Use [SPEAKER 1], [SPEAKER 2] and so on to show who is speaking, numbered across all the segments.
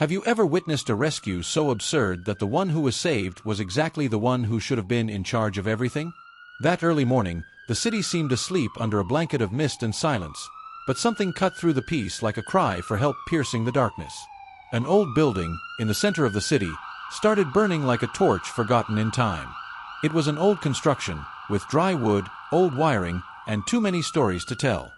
[SPEAKER 1] Have you ever witnessed a rescue so absurd that the one who was saved was exactly the one who should have been in charge of everything? That early morning, the city seemed asleep under a blanket of mist and silence, but something cut through the peace like a cry for help piercing the darkness. An old building, in the center of the city, started burning like a torch forgotten in time. It was an old construction, with dry wood, old wiring, and too many stories to tell.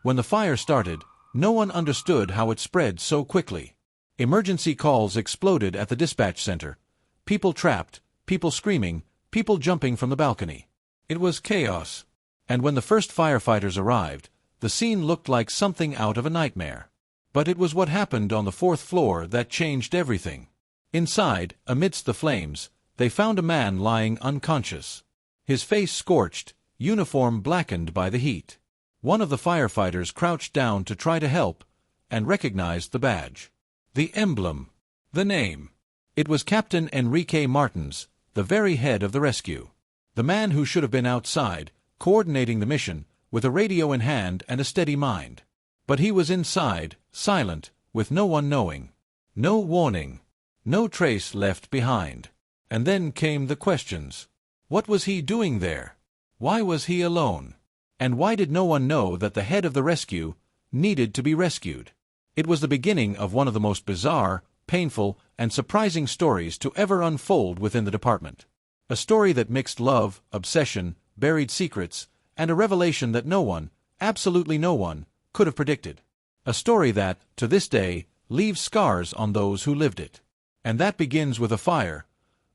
[SPEAKER 1] When the fire started, no one understood how it spread so quickly. Emergency calls exploded at the dispatch center. People trapped, people screaming, people jumping from the balcony. It was chaos. And when the first firefighters arrived, the scene looked like something out of a nightmare. But it was what happened on the 4th floor that changed everything. Inside, amidst the flames, they found a man lying unconscious. His face scorched, uniform blackened by the heat. One of the firefighters crouched down to try to help, and recognized the badge. The emblem. The name. It was Captain Enrique Martins, the very head of the rescue. The man who should have been outside, coordinating the mission, with a radio in hand and a steady mind. But he was inside, silent, with no one knowing. No warning. No trace left behind. And then came the questions. What was he doing there? Why was he alone? And why did no one know that the head of the rescue needed to be rescued? It was the beginning of one of the most bizarre, painful, and surprising stories to ever unfold within the department. A story that mixed love, obsession, buried secrets, and a revelation that no one, absolutely no one, could have predicted. A story that, to this day, leaves scars on those who lived it. And that begins with a fire,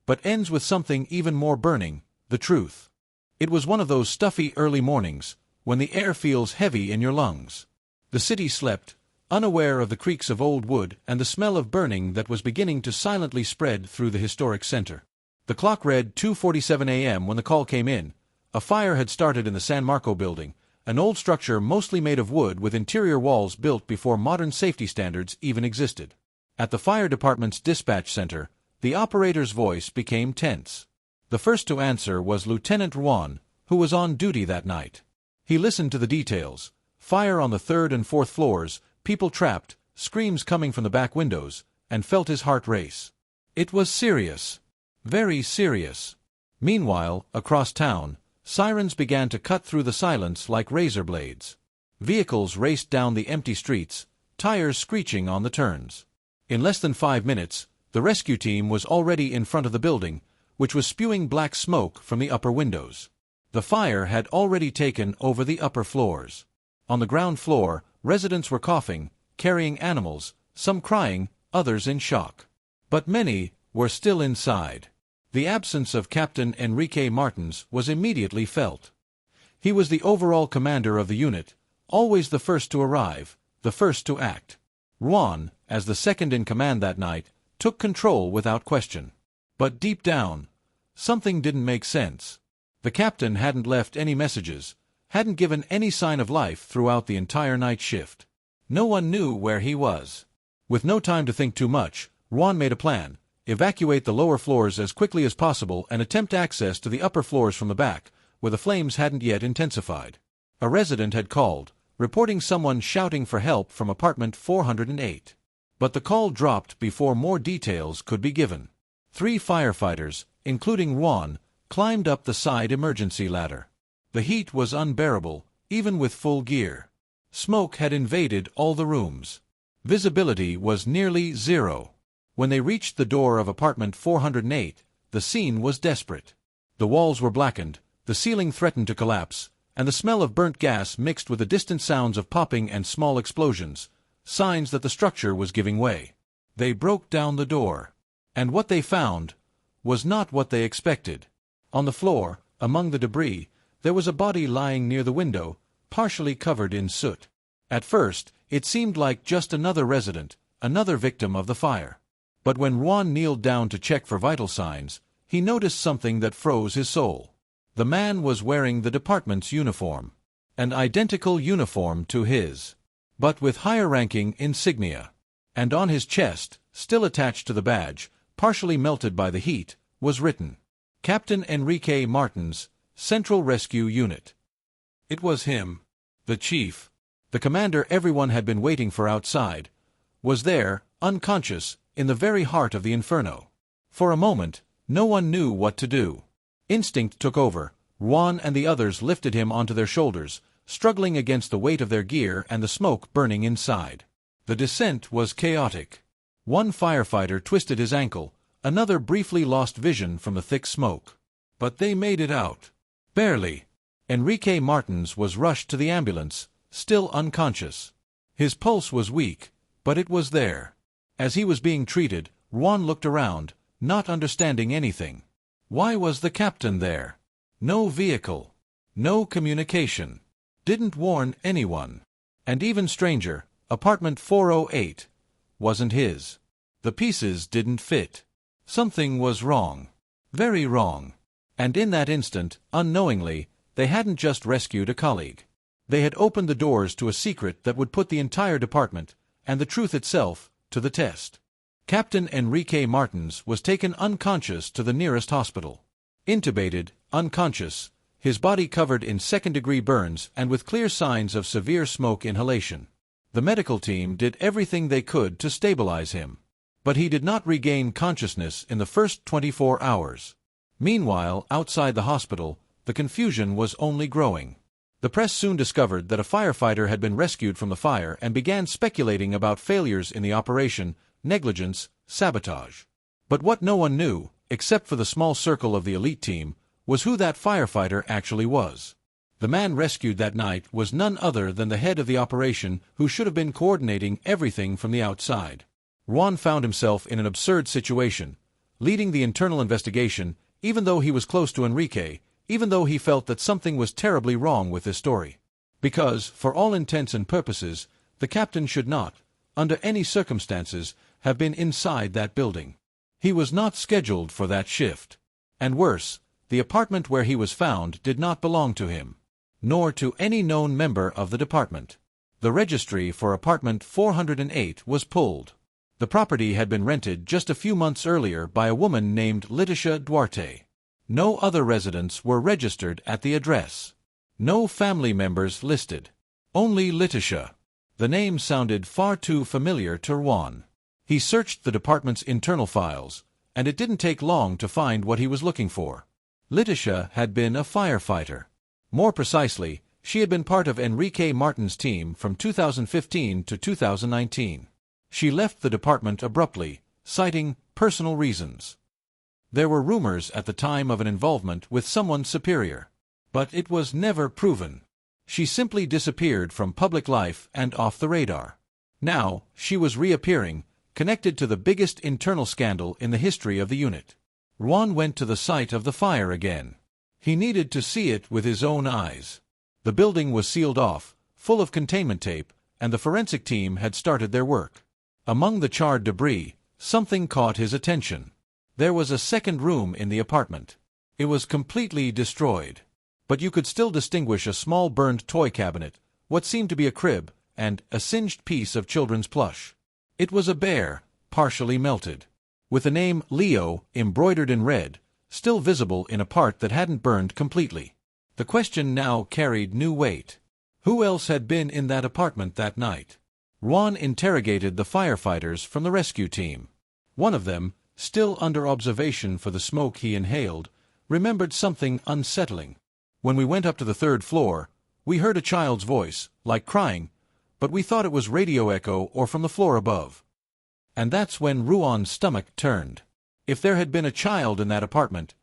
[SPEAKER 1] but ends with something even more burning, the truth. It was one of those stuffy early mornings, when the air feels heavy in your lungs. The city slept, unaware of the creaks of old wood and the smell of burning that was beginning to silently spread through the historic center. The clock read 2:47 a.m. when the call came in. A fire had started in the San Marco building, an old structure mostly made of wood with interior walls built before modern safety standards even existed. At the fire department's dispatch center, the operator's voice became tense. The first to answer was Lieutenant Juan, who was on duty that night. He listened to the details: fire on the 3rd and 4th floors, people trapped, screams coming from the back windows, and felt his heart race. It was serious. Very serious. Meanwhile, across town, sirens began to cut through the silence like razor blades. Vehicles raced down the empty streets, tires screeching on the turns. In less than 5 minutes, the rescue team was already in front of the building, which was spewing black smoke from the upper windows. The fire had already taken over the upper floors. On the ground floor, residents were coughing, carrying animals, some crying, others in shock. But many were still inside. The absence of Captain Enrique Martins was immediately felt. He was the overall commander of the unit, always the first to arrive, the first to act. Juan, as the second in command that night, took control without question. But deep down, something didn't make sense. The captain hadn't left any messages, hadn't given any sign of life throughout the entire night shift. No one knew where he was. With no time to think too much, Juan made a plan: evacuate the lower floors as quickly as possible and attempt access to the upper floors from the back, where the flames hadn't yet intensified. A resident had called, reporting someone shouting for help from apartment 408. But the call dropped before more details could be given. 3 firefighters, including Juan, climbed up the side emergency ladder. The heat was unbearable, even with full gear. Smoke had invaded all the rooms. Visibility was nearly zero. When they reached the door of apartment 408, the scene was desperate. The walls were blackened, the ceiling threatened to collapse, and the smell of burnt gas mixed with the distant sounds of popping and small explosions, signs that the structure was giving way. They broke down the door. And what they found was not what they expected. On the floor, among the debris, there was a body lying near the window, partially covered in soot. At first, it seemed like just another resident, another victim of the fire. But when Juan kneeled down to check for vital signs, he noticed something that froze his soul. The man was wearing the department's uniform. An identical uniform to his, but with higher-ranking insignia. And on his chest, still attached to the badge, partially melted by the heat, was written, Captain Enrique Martins, Central Rescue Unit. It was him. The chief. The commander everyone had been waiting for outside. Was there, unconscious, in the very heart of the inferno. For a moment, no one knew what to do. Instinct took over. Juan and the others lifted him onto their shoulders, struggling against the weight of their gear and the smoke burning inside. The descent was chaotic. One firefighter twisted his ankle, another briefly lost vision from the thick smoke. But they made it out. Barely. Enrique Martins was rushed to the ambulance, still unconscious. His pulse was weak, but it was there. As he was being treated, Juan looked around, not understanding anything. Why was the captain there? No vehicle. No communication. Didn't warn anyone. And even stranger, apartment 408 wasn't his. The pieces didn't fit. Something was wrong. Very wrong. And in that instant, unknowingly, they hadn't just rescued a colleague. They had opened the doors to a secret that would put the entire department, and the truth itself, to the test. Captain Enrique Martins was taken unconscious to the nearest hospital. Intubated, unconscious, his body covered in second-degree burns and with clear signs of severe smoke inhalation. The medical team did everything they could to stabilize him. But he did not regain consciousness in the first 24 hours. Meanwhile, outside the hospital, the confusion was only growing. The press soon discovered that a firefighter had been rescued from the fire and began speculating about failures in the operation, negligence, sabotage. But what no one knew, except for the small circle of the elite team, was who that firefighter actually was. The man rescued that night was none other than the head of the operation who should have been coordinating everything from the outside. Juan found himself in an absurd situation, leading the internal investigation, even though he was close to Enrique, even though he felt that something was terribly wrong with this story. Because, for all intents and purposes, the captain should not, under any circumstances, have been inside that building. He was not scheduled for that shift. And worse, the apartment where he was found did not belong to him, nor to any known member of the department. The registry for apartment 408 was pulled. The property had been rented just a few months earlier by a woman named Leticia Duarte. No other residents were registered at the address. No family members listed. Only Leticia. The name sounded far too familiar to Juan. He searched the department's internal files, and it didn't take long to find what he was looking for. Leticia had been a firefighter. More precisely, she had been part of Enrique Martin's team from 2015 to 2019. She left the department abruptly, citing personal reasons. There were rumors at the time of an involvement with someone superior, but it was never proven. She simply disappeared from public life and off the radar. Now, she was reappearing, connected to the biggest internal scandal in the history of the unit. Juan went to the site of the fire again. He needed to see it with his own eyes. The building was sealed off, full of containment tape, and the forensic team had started their work. Among the charred debris, something caught his attention. There was a second room in the apartment. It was completely destroyed. But you could still distinguish a small burned toy cabinet, what seemed to be a crib, and a singed piece of children's plush. It was a bear, partially melted, with the name Leo embroidered in red, still visible in a part that hadn't burned completely. The question now carried new weight. Who else had been in that apartment that night? Juan interrogated the firefighters from the rescue team. One of them, still under observation for the smoke he inhaled, remembered something unsettling. When we went up to the third floor, we heard a child's voice, like crying, but we thought it was radio echo or from the floor above. And that's when Juan's stomach turned. If there had been a child in that apartment,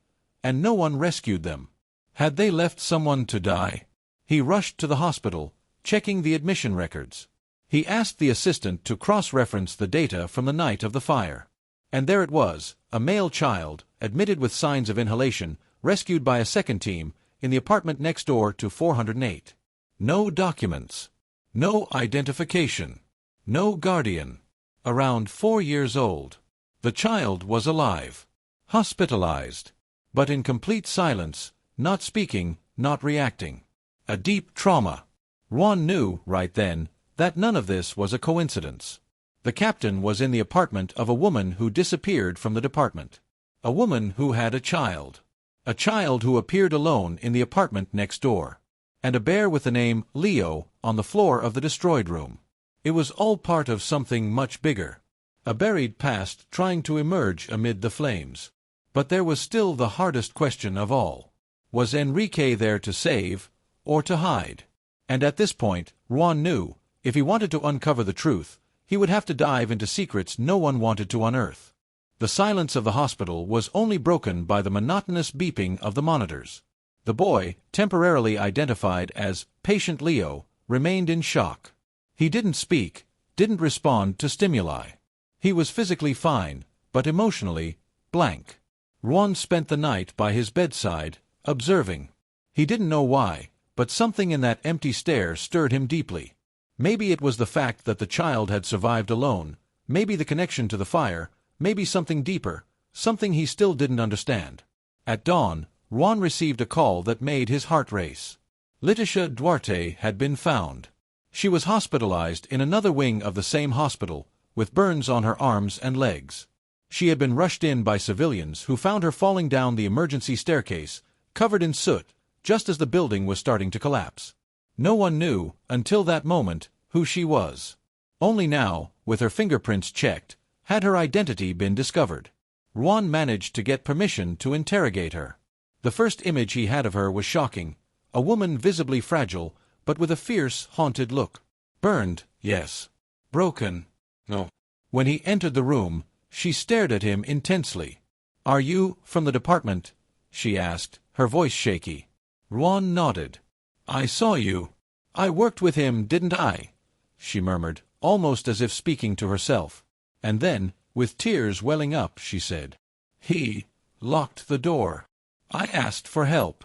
[SPEAKER 1] and no one rescued them, had they left someone to die? He rushed to the hospital, checking the admission records. He asked the assistant to cross-reference the data from the night of the fire. And there it was, a male child, admitted with signs of inhalation, rescued by a second team, in the apartment next door to 408. No documents. No identification. No guardian. Around 4 years old. The child was alive. Hospitalized. But in complete silence, not speaking, not reacting. A deep trauma. Juan knew, right then, that none of this was a coincidence. The captain was in the apartment of a woman who disappeared from the department. A woman who had a child. A child who appeared alone in the apartment next door. And a bear with the name Leo on the floor of the destroyed room. It was all part of something much bigger. a buried past trying to emerge amid the flames. But there was still the hardest question of all. Was Enrique there to save, or to hide? And at this point, Juan knew, if he wanted to uncover the truth, he would have to dive into secrets no one wanted to unearth. The silence of the hospital was only broken by the monotonous beeping of the monitors. The boy, temporarily identified as Patient Leo, remained in shock. He didn't speak, didn't respond to stimuli. He was physically fine, but emotionally blank. Juan spent the night by his bedside, observing. He didn't know why, but something in that empty stare stirred him deeply. Maybe it was the fact that the child had survived alone, maybe the connection to the fire, maybe something deeper, something he still didn't understand. At dawn, Juan received a call that made his heart race. Leticia Duarte had been found. She was hospitalized in another wing of the same hospital, with burns on her arms and legs. She had been rushed in by civilians who found her falling down the emergency staircase, covered in soot, just as the building was starting to collapse. No one knew, until that moment, who she was. Only now, with her fingerprints checked, had her identity been discovered. Juan managed to get permission to interrogate her. The first image he had of her was shocking, a woman visibly fragile, but with a fierce, haunted look. Burned, yes. Broken, no. When he entered the room, she stared at him intensely. "Are you from the department?" she asked, her voice shaky. Juan nodded. "I saw you. I worked with him, didn't I?" she murmured, almost as if speaking to herself. And then, with tears welling up, she said, "He locked the door. I asked for help.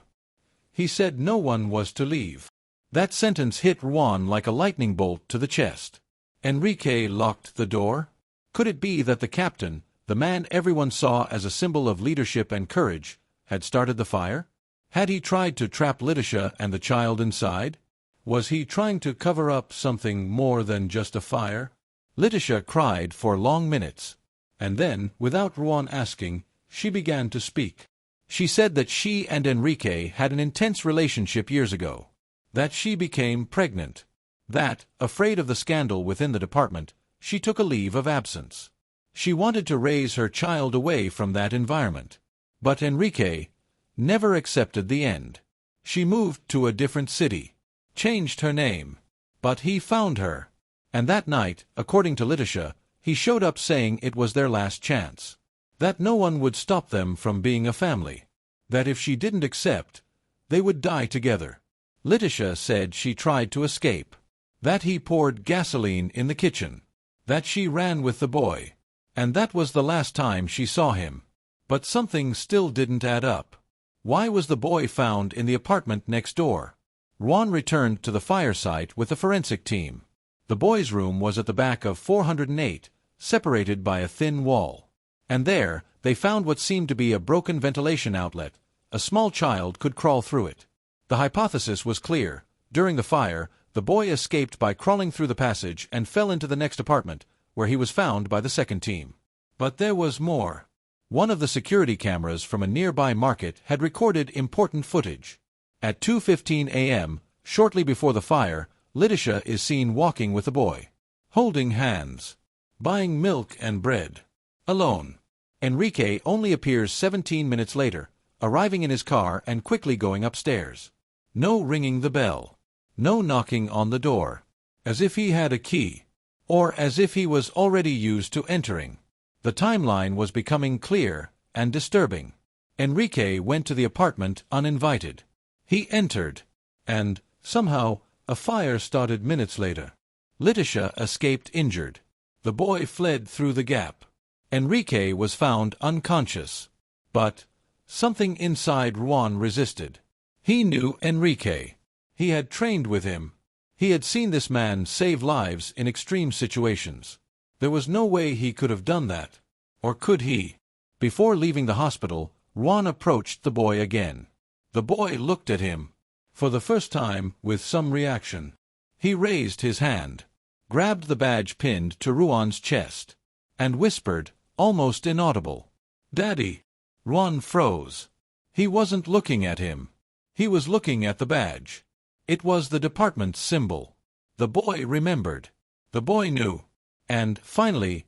[SPEAKER 1] He said no one was to leave." That sentence hit Juan like a lightning bolt to the chest. Enrique locked the door? Could it be that the captain, the man everyone saw as a symbol of leadership and courage, had started the fire? Had he tried to trap Leticia and the child inside? Was he trying to cover up something more than just a fire? Leticia cried for long minutes, and then, without Juan asking, she began to speak. She said that she and Enrique had an intense relationship years ago, that she became pregnant, that, afraid of the scandal within the department, she took a leave of absence. She wanted to raise her child away from that environment. But Enrique never accepted the end. She moved to a different city, changed her name. But he found her. And that night, according to Leticia, he showed up saying it was their last chance. That no one would stop them from being a family. That if she didn't accept, they would die together. Leticia said she tried to escape. That he poured gasoline in the kitchen. That she ran with the boy. And that was the last time she saw him. But something still didn't add up. Why was the boy found in the apartment next door? Juan returned to the fire site with the forensic team. The boy's room was at the back of 408, separated by a thin wall. And there, they found what seemed to be a broken ventilation outlet. A small child could crawl through it. The hypothesis was clear. During the fire, the boy escaped by crawling through the passage and fell into the next apartment, where he was found by the second team. But there was more. One of the security cameras from a nearby market had recorded important footage. At 2:15 a.m., shortly before the fire, Leticia is seen walking with the boy, holding hands, buying milk and bread, alone. Enrique only appears 17 minutes later, arriving in his car and quickly going upstairs. No ringing the bell. No knocking on the door. As if he had a key. Or as if he was already used to entering. The timeline was becoming clear and disturbing. Enrique went to the apartment uninvited. He entered, and, somehow, a fire started minutes later. Leticia escaped injured. The boy fled through the gap. Enrique was found unconscious. But something inside Juan resisted. He knew Enrique. He had trained with him. He had seen this man save lives in extreme situations. There was no way he could have done that. Or could he? Before leaving the hospital, Juan approached the boy again. The boy looked at him, for the first time with some reaction. He raised his hand, grabbed the badge pinned to Juan's chest, and whispered, almost inaudible, "Daddy." Juan froze. He wasn't looking at him. He was looking at the badge. It was the department's symbol. The boy remembered. The boy knew. And, finally,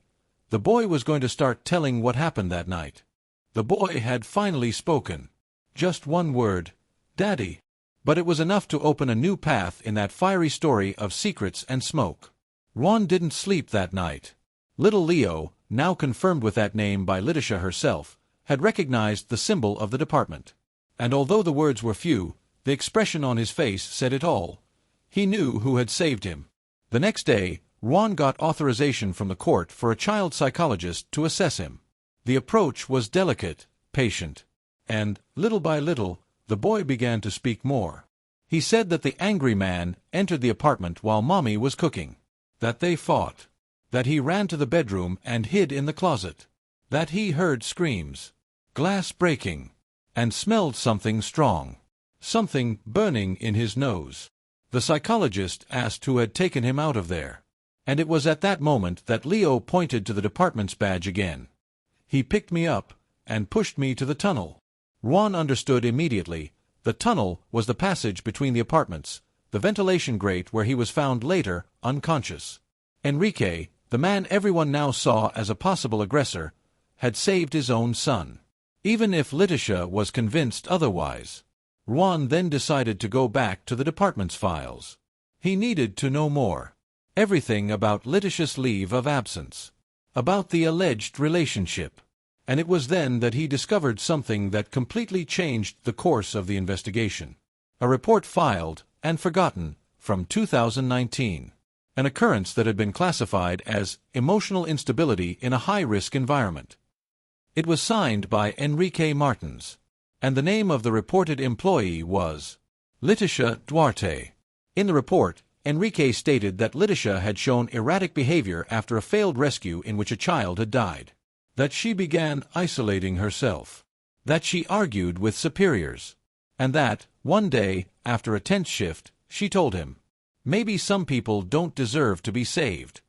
[SPEAKER 1] The boy was going to start telling what happened that night. The boy had finally spoken. Just one word, "Daddy." But it was enough to open a new path in that fiery story of secrets and smoke. Ron didn't sleep that night. Little Leo, now confirmed with that name by Letitia herself, had recognized the symbol of the department. And although the words were few, the expression on his face said it all. He knew who had saved him. The next day, Ron got authorization from the court for a child psychologist to assess him. The approach was delicate, patient, and, little by little, the boy began to speak more. He said that the angry man entered the apartment while Mommy was cooking, that they fought, that he ran to the bedroom and hid in the closet, that he heard screams, glass breaking, and smelled something strong, something burning in his nose. The psychologist asked who had taken him out of there, and it was at that moment that Leo pointed to the department's badge again. He picked me up and pushed me to the tunnel. Ron understood immediately. The tunnel was the passage between the apartments, the ventilation grate where he was found later, unconscious. Enrique, the man everyone now saw as a possible aggressor, had saved his own son. Even if Letitia was convinced otherwise. Ron then decided to go back to the department's files. He needed to know more. Everything about Letitia's leave of absence. About the alleged relationship. And it was then that he discovered something that completely changed the course of the investigation. A report filed, and forgotten, from 2019. An occurrence that had been classified as emotional instability in a high-risk environment. It was signed by Enrique Martins, and the name of the reported employee was Letitia Duarte. In the report, Enrique stated that Letitia had shown erratic behavior after a failed rescue in which a child had died. That she began isolating herself. That she argued with superiors. And that, one day, after a tense shift, she told him, "Maybe some people don't deserve to be saved."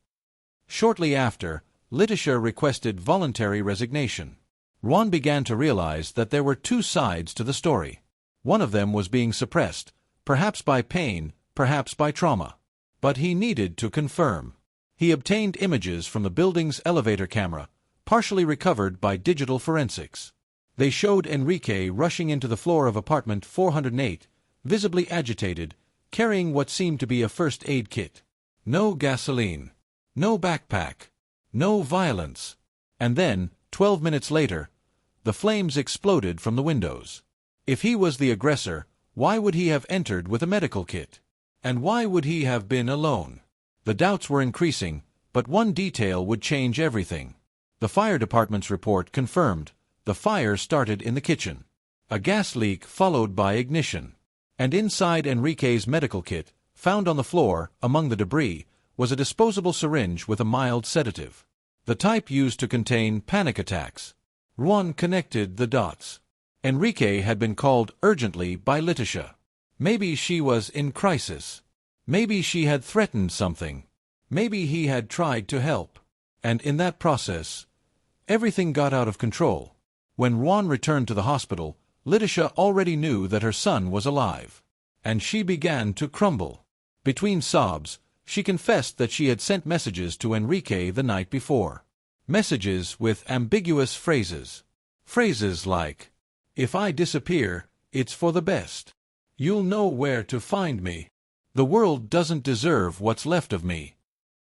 [SPEAKER 1] Shortly after, Letitia requested voluntary resignation. Ron began to realize that there were two sides to the story. One of them was being suppressed, perhaps by pain, perhaps by trauma. But he needed to confirm. He obtained images from the building's elevator camera, partially recovered by digital forensics. They showed Enrique rushing into the floor of apartment 408, visibly agitated, carrying what seemed to be a first aid kit. No gasoline. No backpack. No violence. And then, 12 minutes later, the flames exploded from the windows. If he was the aggressor, why would he have entered with a medical kit? And why would he have been alone? The doubts were increasing, but one detail would change everything. The fire department's report confirmed the fire started in the kitchen. A gas leak followed by ignition. And inside Enrique's medical kit, found on the floor, among the debris, was a disposable syringe with a mild sedative. The type used to contain panic attacks. Ron connected the dots. Enrique had been called urgently by Letitia. Maybe she was in crisis. Maybe she had threatened something. Maybe he had tried to help. And in that process, everything got out of control. When Ron returned to the hospital, Letitia already knew that her son was alive. And she began to crumble. Between sobs, she confessed that she had sent messages to Enrique the night before. Messages with ambiguous phrases. Phrases like, "If I disappear, it's for the best. You'll know where to find me. The world doesn't deserve what's left of me."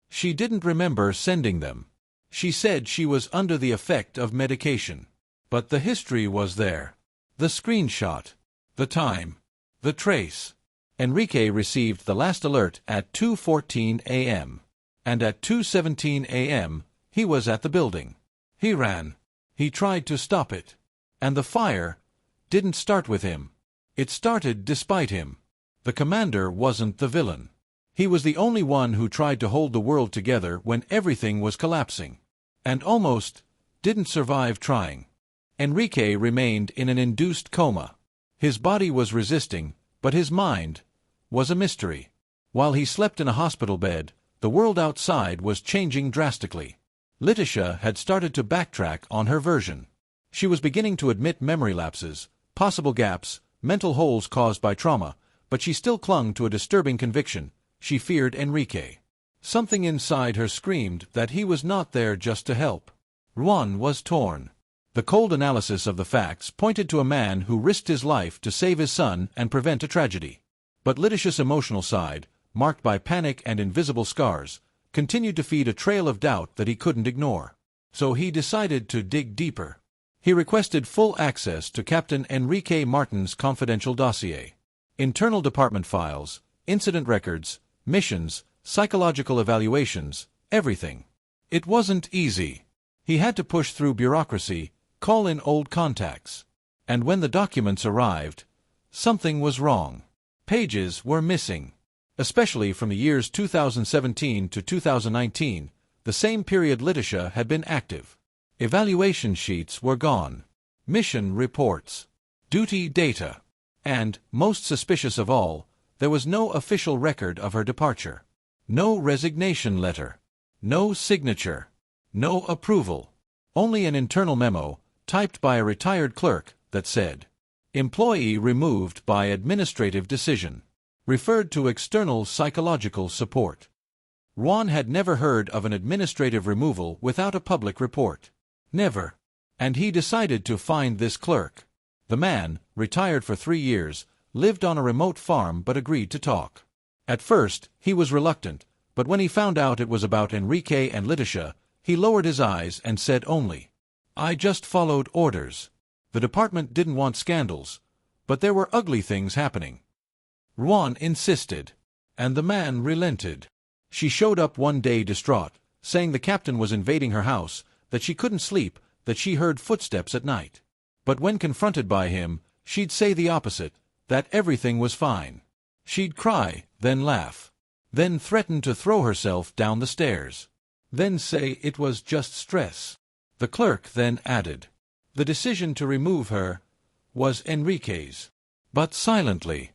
[SPEAKER 1] She didn't remember sending them. She said she was under the effect of medication. But the history was there. The screenshot. The time. The trace. Enrique received the last alert at 2:14 a.m. And at 2:17 a.m., he was at the building. He ran. He tried to stop it. And the fire didn't start with him. It started despite him. The commander wasn't the villain. He was the only one who tried to hold the world together when everything was collapsing. And almost didn't survive trying. Enrique remained in an induced coma. His body was resisting, but his mind was a mystery. While he slept in a hospital bed, the world outside was changing drastically. Letitia had started to backtrack on her version. She was beginning to admit memory lapses, possible gaps, mental holes caused by trauma, but she still clung to a disturbing conviction. She feared Enrique. Something inside her screamed that he was not there just to help. Ruan was torn. The cold analysis of the facts pointed to a man who risked his life to save his son and prevent a tragedy. But Letitia's emotional side, marked by panic and invisible scars, continued to feed a trail of doubt that he couldn't ignore. So he decided to dig deeper. He requested full access to Captain Enrique Martin's confidential dossier. Internal department files, incident records, missions, psychological evaluations, everything. It wasn't easy. He had to push through bureaucracy, call in old contacts. And when the documents arrived, something was wrong. Pages were missing. Especially from the years 2017 to 2019, the same period Letitia had been active. Evaluation sheets were gone. Mission reports. Duty data. And, most suspicious of all, there was no official record of her departure. No resignation letter. No signature. No approval. Only an internal memo, typed by a retired clerk, that said, "Employee removed by administrative decision. Referred to external psychological support." Ruan had never heard of an administrative removal without a public report. Never. And he decided to find this clerk. The man, retired for 3 years, lived on a remote farm but agreed to talk. At first, he was reluctant, but when he found out it was about Enrique and Letitia, he lowered his eyes and said only, "I just followed orders." The department didn't want scandals, but there were ugly things happening. Ruan insisted, and the man relented. She showed up one day distraught, saying the captain was invading her house, that she couldn't sleep, that she heard footsteps at night. But when confronted by him, she'd say the opposite, that everything was fine. She'd cry, then laugh, then threaten to throw herself down the stairs, then say it was just stress. The clerk then added, the decision to remove her was Enrique's. But silently.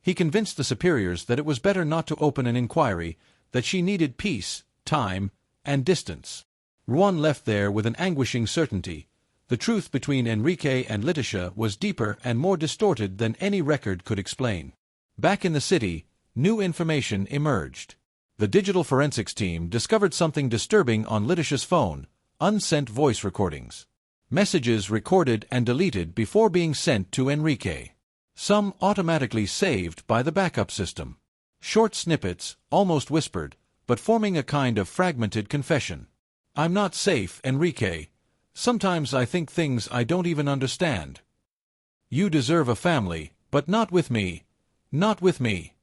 [SPEAKER 1] He convinced the superiors that it was better not to open an inquiry, that she needed peace, time, and distance. Ruan left there with an anguishing certainty. The truth between Enrique and Letitia was deeper and more distorted than any record could explain. Back in the city, new information emerged. The digital forensics team discovered something disturbing on Letitia's phone, unsent voice recordings. Messages recorded and deleted before being sent to Enrique. Some automatically saved by the backup system. Short snippets, almost whispered, but forming a kind of fragmented confession. "I'm not safe, Enrique. Sometimes I think things I don't even understand. You deserve a family, but not with me. Not with me.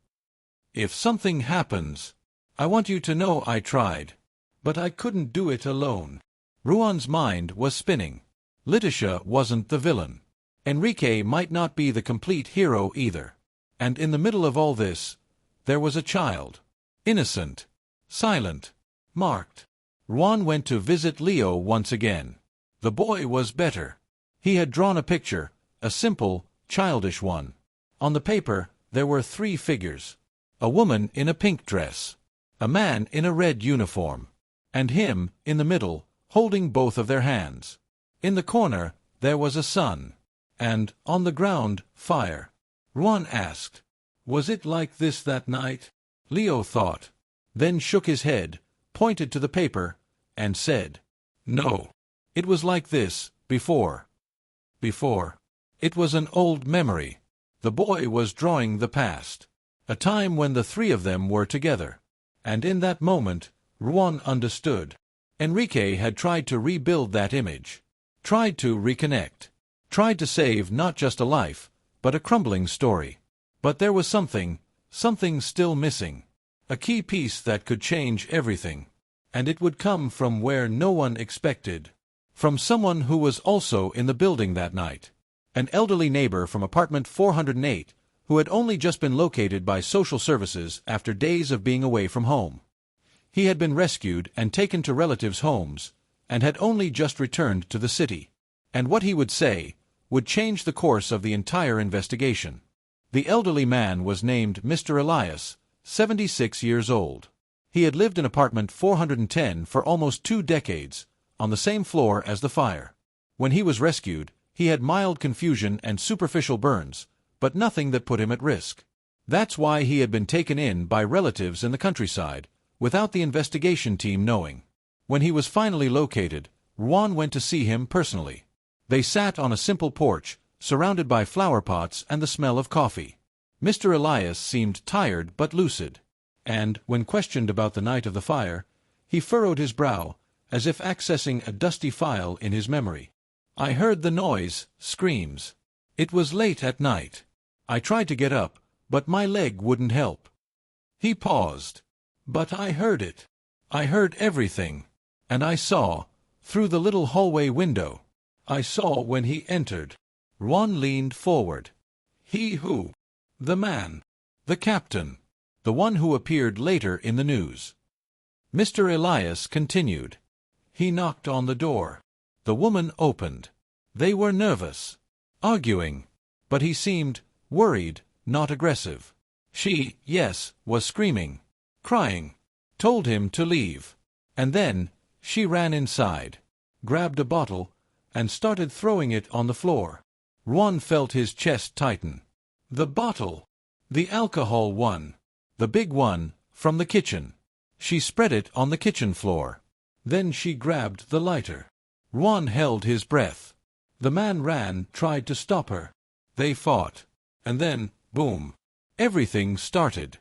[SPEAKER 1] If something happens, I want you to know I tried. But I couldn't do it alone." Ruan's mind was spinning. Letitia wasn't the villain. Enrique might not be the complete hero either. And in the middle of all this, there was a child. Innocent. Silent. Marked. Ruan went to visit Leo once again. The boy was better. He had drawn a picture, a simple, childish one. On the paper, there were 3 figures. A woman in a pink dress. A man in a red uniform. And him, in the middle, holding both of their hands. In the corner, there was a sun. And, on the ground, fire. Ruan asked, "Was it like this that night?" Leo thought, then shook his head, pointed to the paper, and said, "No. It was like this, before." Before. It was an old memory. The boy was drawing the past. A time when the 3 of them were together. And in that moment, Ruan understood. Enrique had tried to rebuild that image. Tried to reconnect. Tried to save not just a life, but a crumbling story. But there was something still missing. A key piece that could change everything. And it would come from where no one expected. From someone who was also in the building that night. An elderly neighbor from apartment 408, who had only just been located by social services after days of being away from home. He had been rescued and taken to relatives' homes, and had only just returned to the city. And what he would say would change the course of the entire investigation. The elderly man was named Mr. Elias, 76 years old. He had lived in apartment 410 for almost 2 decades, on the same floor as the fire. When he was rescued, he had mild confusion and superficial burns, but nothing that put him at risk. That's why he had been taken in by relatives in the countryside, without the investigation team knowing. When he was finally located, Juan went to see him personally. They sat on a simple porch, surrounded by flower pots and the smell of coffee. Mr. Elias seemed tired but lucid, and, when questioned about the night of the fire, he furrowed his brow, as if accessing a dusty file in his memory. "I heard the noise, screams. It was late at night. I tried to get up, but my leg wouldn't help." He paused. "But I heard it. I heard everything. And I saw, through the little hallway window. I saw when he entered." Juan leaned forward. "He who?" "The man. The captain. The one who appeared later in the news." Mr. Elias continued. "He knocked on the door. The woman opened. They were nervous, arguing, but he seemed worried, not aggressive. She, yes, was screaming, crying, told him to leave. And then she ran inside, grabbed a bottle, and started throwing it on the floor." Juan felt his chest tighten. "The bottle. The alcohol one. The big one, from the kitchen. She spread it on the kitchen floor. Then she grabbed the lighter." Juan held his breath. The man ran, tried to stop her. They fought. And then, boom. Everything started.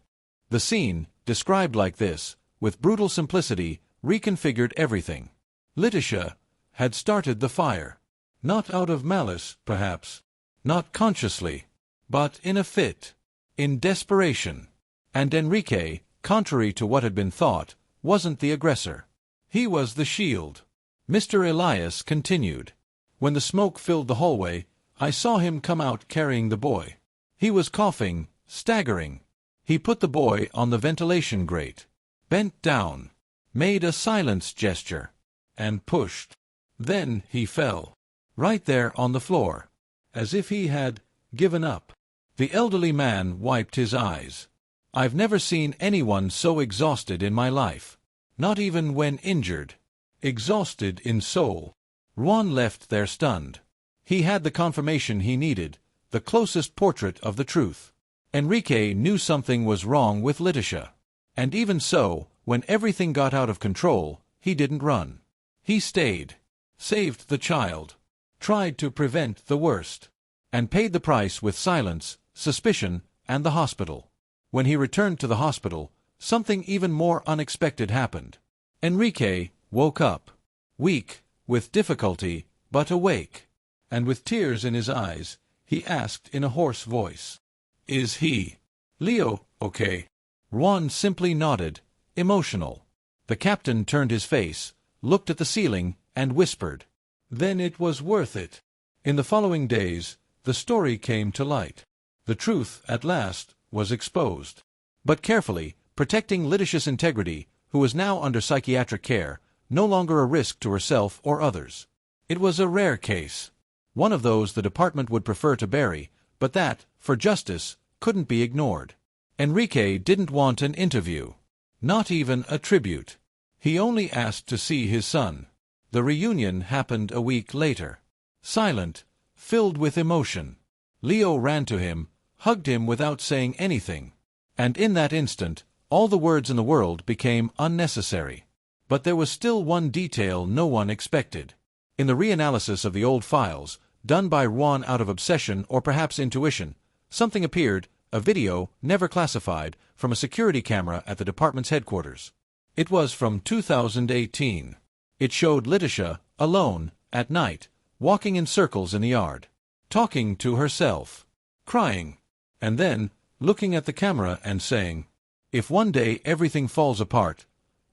[SPEAKER 1] The scene, described like this, with brutal simplicity, reconfigured everything. Letitia had started the fire. Not out of malice, perhaps. Not consciously. But in a fit. In desperation. And Enrique, contrary to what had been thought, wasn't the aggressor. He was the shield. Mr. Elias continued. "When the smoke filled the hallway, I saw him come out carrying the boy. He was coughing, staggering. He put the boy on the ventilation grate, bent down, made a silence gesture, and pushed. Then he fell. Right there on the floor, as if he had given up." The elderly man wiped his eyes. "I've never seen anyone so exhausted in my life. Not even when injured. Exhausted in soul." Juan left there stunned. He had the confirmation he needed, the closest portrait of the truth. Enrique knew something was wrong with Letitia. And even so, when everything got out of control, he didn't run. He stayed. Saved the child. Tried to prevent the worst. And paid the price with silence, suspicion, and the hospital. When he returned to the hospital, something even more unexpected happened. Enrique woke up. Weak, with difficulty, but awake. And with tears in his eyes, he asked in a hoarse voice, "Is he, Leo, okay?" Juan simply nodded, emotional. The captain turned his face, looked at the ceiling, and whispered, "Then it was worth it." In the following days, the story came to light. The truth, at last, was exposed. But carefully, protecting Letitia's integrity, who was now under psychiatric care, no longer a risk to herself or others. It was a rare case. One of those the department would prefer to bury, but that, for justice, couldn't be ignored. Enrique didn't want an interview. Not even a tribute. He only asked to see his son. The reunion happened a week later. Silent, filled with emotion. Leo ran to him, hugged him without saying anything. And in that instant, all the words in the world became unnecessary. But there was still one detail no one expected. In the reanalysis of the old files, done by Juan out of obsession or perhaps intuition, something appeared, a video, never classified, from a security camera at the department's headquarters. It was from 2018. It showed Letitia, alone, at night, walking in circles in the yard, talking to herself, crying, and then looking at the camera and saying, "If one day everything falls apart,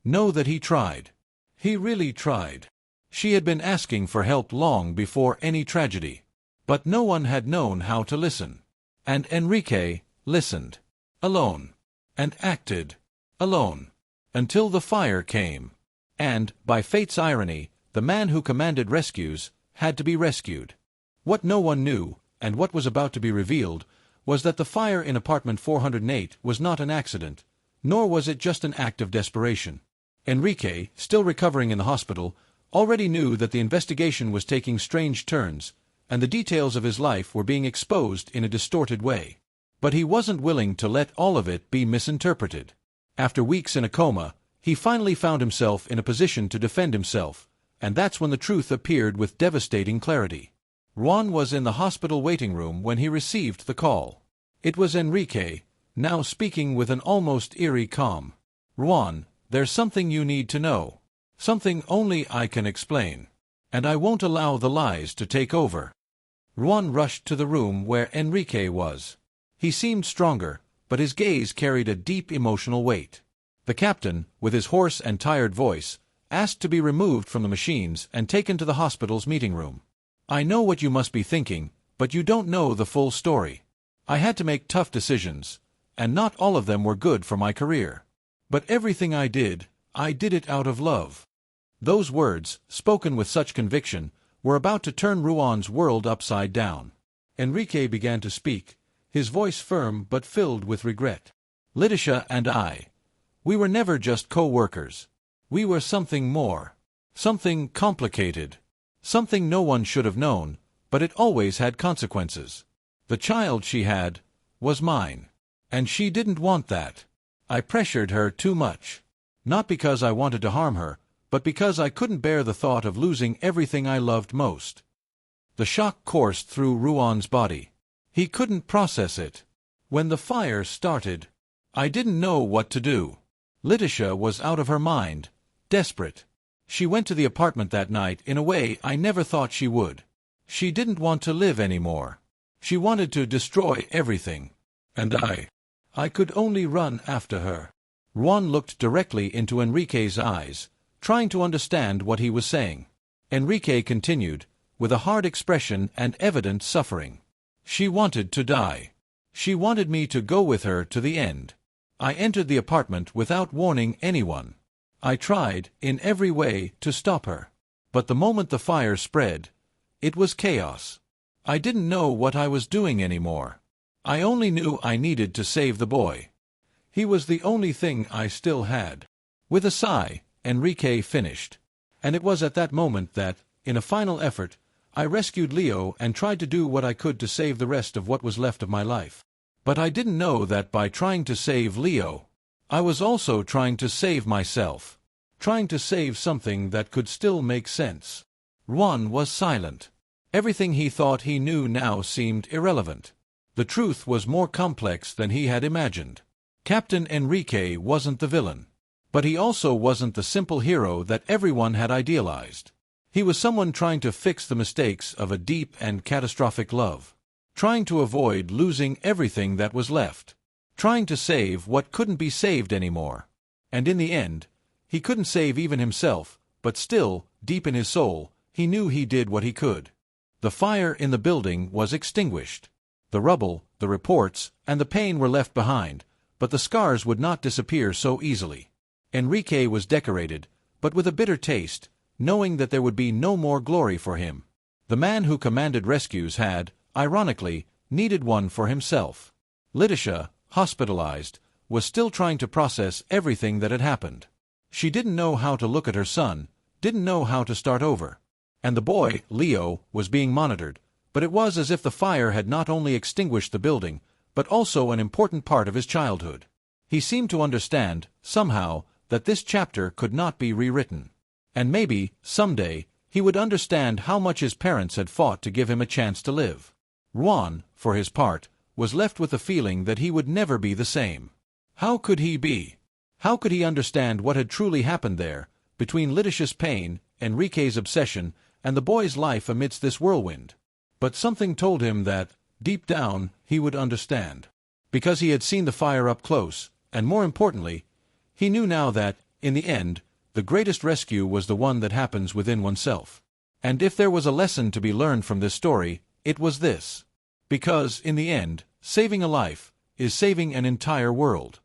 [SPEAKER 1] know that he tried. He really tried." She had been asking for help long before any tragedy. But no one had known how to listen. And Enrique listened. Alone. And acted. Alone. Until the fire came. And, by fate's irony, the man who commanded rescues had to be rescued. What no one knew, and what was about to be revealed, was that the fire in apartment 408 was not an accident, nor was it just an act of desperation. Enrique, still recovering in the hospital, already knew that the investigation was taking strange turns, and the details of his life were being exposed in a distorted way. But he wasn't willing to let all of it be misinterpreted. After weeks in a coma, He finally found himself in a position to defend himself, and that's when the truth appeared with devastating clarity. Juan was in the hospital waiting room when he received the call. It was Enrique, now speaking with an almost eerie calm. "Juan, there's something you need to know. Something only I can explain. And I won't allow the lies to take over." Juan rushed to the room where Enrique was. He seemed stronger, but his gaze carried a deep emotional weight. The captain, with his hoarse and tired voice, asked to be removed from the machines and taken to the hospital's meeting room. "I know what you must be thinking, but you don't know the full story. I had to make tough decisions, and not all of them were good for my career. But everything I did it out of love." Those words, spoken with such conviction, were about to turn Juan's world upside down. Enrique began to speak, his voice firm but filled with regret. "Letitia and we were never just co-workers. We were something more. Something complicated. Something no one should have known, but it always had consequences. The child she had was mine. And she didn't want that. I pressured her too much. Not because I wanted to harm her, but because I couldn't bear the thought of losing everything I loved most." The shock coursed through Juan's body. He couldn't process it. "When the fire started, I didn't know what to do. Letitia was out of her mind, desperate. She went to the apartment that night in a way I never thought she would. She didn't want to live anymore. She wanted to destroy everything. And I could only run after her." Juan looked directly into Enrique's eyes, trying to understand what he was saying. Enrique continued, with a hard expression and evident suffering. "She wanted to die. She wanted me to go with her to the end. I entered the apartment without warning anyone. I tried, in every way, to stop her. But the moment the fire spread, it was chaos. I didn't know what I was doing anymore. I only knew I needed to save the boy. He was the only thing I still had." With a sigh, Enrique finished. "And it was at that moment that, in a final effort, I rescued Leo and tried to do what I could to save the rest of what was left of my life. But I didn't know that by trying to save Leo, I was also trying to save myself. Trying to save something that could still make sense." Juan was silent. Everything he thought he knew now seemed irrelevant. The truth was more complex than he had imagined. Captain Enrique wasn't the villain. But he also wasn't the simple hero that everyone had idealized. He was someone trying to fix the mistakes of a deep and catastrophic love. Trying to avoid losing everything that was left. Trying to save what couldn't be saved anymore. And in the end, he couldn't save even himself, but still, deep in his soul, he knew he did what he could. The fire in the building was extinguished. The rubble, the reports, and the pain were left behind, but the scars would not disappear so easily. Enrique was decorated, but with a bitter taste, knowing that there would be no more glory for him. The man who commanded rescues had, ironically, needed one for himself. Letitia, hospitalized, was still trying to process everything that had happened. She didn't know how to look at her son, didn't know how to start over. And the boy, Leo, was being monitored, but it was as if the fire had not only extinguished the building, but also an important part of his childhood. He seemed to understand, somehow, that this chapter could not be rewritten. And maybe, someday, he would understand how much his parents had fought to give him a chance to live. Juan, for his part, was left with the feeling that he would never be the same. How could he be? How could he understand what had truly happened there, between Letitia's pain, Enrique's obsession, and the boy's life amidst this whirlwind? But something told him that, deep down, he would understand. Because he had seen the fire up close, and more importantly, he knew now that, in the end, the greatest rescue was the one that happens within oneself. And if there was a lesson to be learned from this story, it was this. Because, in the end, saving a life is saving an entire world.